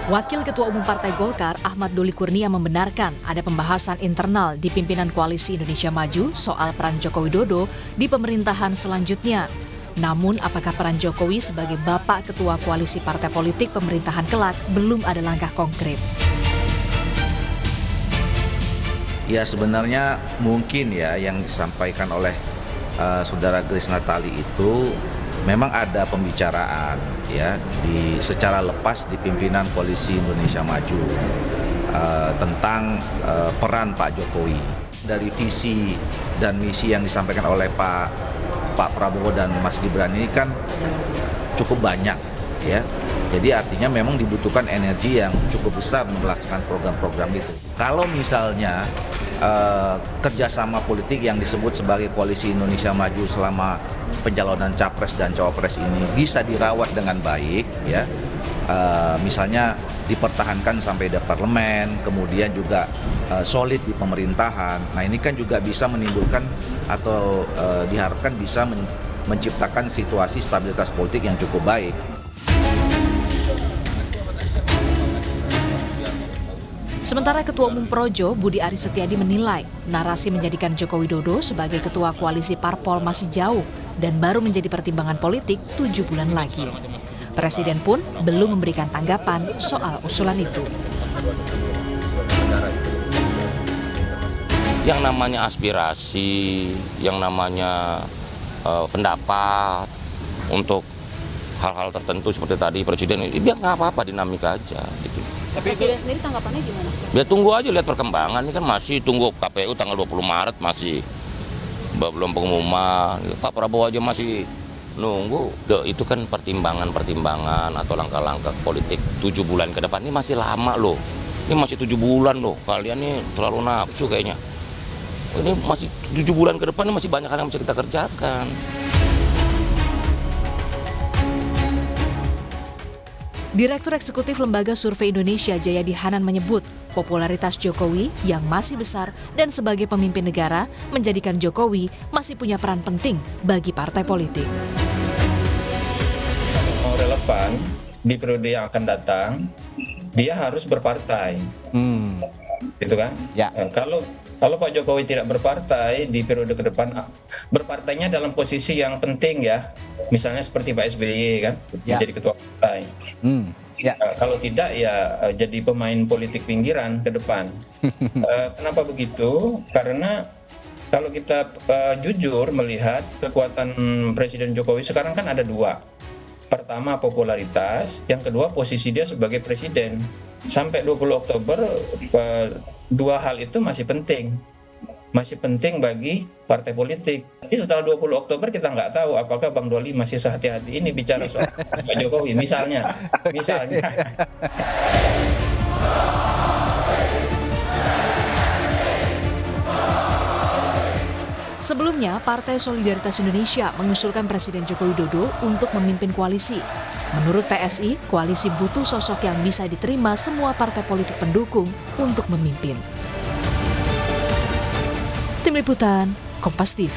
Wakil Ketua Umum Partai Golkar, Ahmad Doli Kurnia membenarkan ada pembahasan internal di pimpinan Koalisi Indonesia Maju soal peran Joko Widodo di pemerintahan selanjutnya. Namun, apakah peran Jokowi sebagai Bapak Ketua Koalisi Partai Politik pemerintahan kelak belum ada langkah konkret. Ya sebenarnya mungkin ya yang disampaikan oleh Saudara Grace Natali itu memang ada pembicaraan ya secara lepas di pimpinan Koalisi Indonesia Maju tentang peran Pak Jokowi. Dari visi dan misi yang disampaikan oleh Pak Prabowo dan Mas Gibran ini kan cukup banyak ya. Jadi artinya memang dibutuhkan energi yang cukup besar melaksanakan program-program itu. Kalau misalnya kerjasama politik yang disebut sebagai Koalisi Indonesia Maju selama pencalonan Capres dan Cawapres ini bisa dirawat dengan baik, ya, misalnya dipertahankan sampai di parlemen, kemudian juga solid di pemerintahan. Nah ini kan juga bisa menimbulkan atau diharapkan bisa menciptakan situasi stabilitas politik yang cukup baik. Sementara Ketua Umum Projo, Budi Aris Setiadi menilai narasi menjadikan Joko Widodo sebagai Ketua Koalisi Parpol masih jauh dan baru menjadi pertimbangan politik 7 bulan lagi. Presiden pun belum memberikan tanggapan soal usulan itu. Yang namanya aspirasi, yang namanya pendapat untuk hal-hal tertentu seperti tadi Presiden, biar nggak apa-apa, dinamika aja gitu. Presiden sendiri tanggapannya gimana? Ya tunggu aja, lihat perkembangan. Ini kan masih tunggu KPU tanggal 20 Maret masih belum pengumuman. Pak Prabowo aja masih nunggu. Itu kan pertimbangan-pertimbangan atau langkah-langkah politik 7 bulan ke depan. Ini masih lama loh. Ini masih 7 bulan loh. Kalian ini terlalu nafsu kayaknya. Ini masih 7 bulan ke depan, ini masih banyak hal yang bisa kita kerjakan. Direktur Eksekutif Lembaga Survei Indonesia Jayadi Hanan menyebut popularitas Jokowi yang masih besar dan sebagai pemimpin negara menjadikan Jokowi masih punya peran penting bagi partai politik. Mau relevan di periode yang akan datang, dia harus berpartai, gitu kan? Ya. Kalau Pak Jokowi tidak berpartai di periode ke depan, berpartainya dalam posisi yang penting ya, misalnya seperti Pak SBY kan, menjadi ketua partai. Kalau tidak ya jadi pemain politik pinggiran ke depan. Kenapa begitu? Karena kalau kita jujur melihat kekuatan Presiden Jokowi sekarang kan ada dua. Pertama popularitas, yang kedua posisi dia sebagai presiden. Sampai 20 Oktober dua hal itu masih penting bagi partai politik. Tapi setelah 20 Oktober kita nggak tahu apakah Bang Doli masih sehati-hati ini bicara soal Pak Jokowi misalnya. Sebelumnya, Partai Solidaritas Indonesia mengusulkan Presiden Joko Widodo untuk memimpin koalisi. Menurut PSI, koalisi butuh sosok yang bisa diterima semua partai politik pendukung untuk memimpin. Tim Liputan, Kompas TV.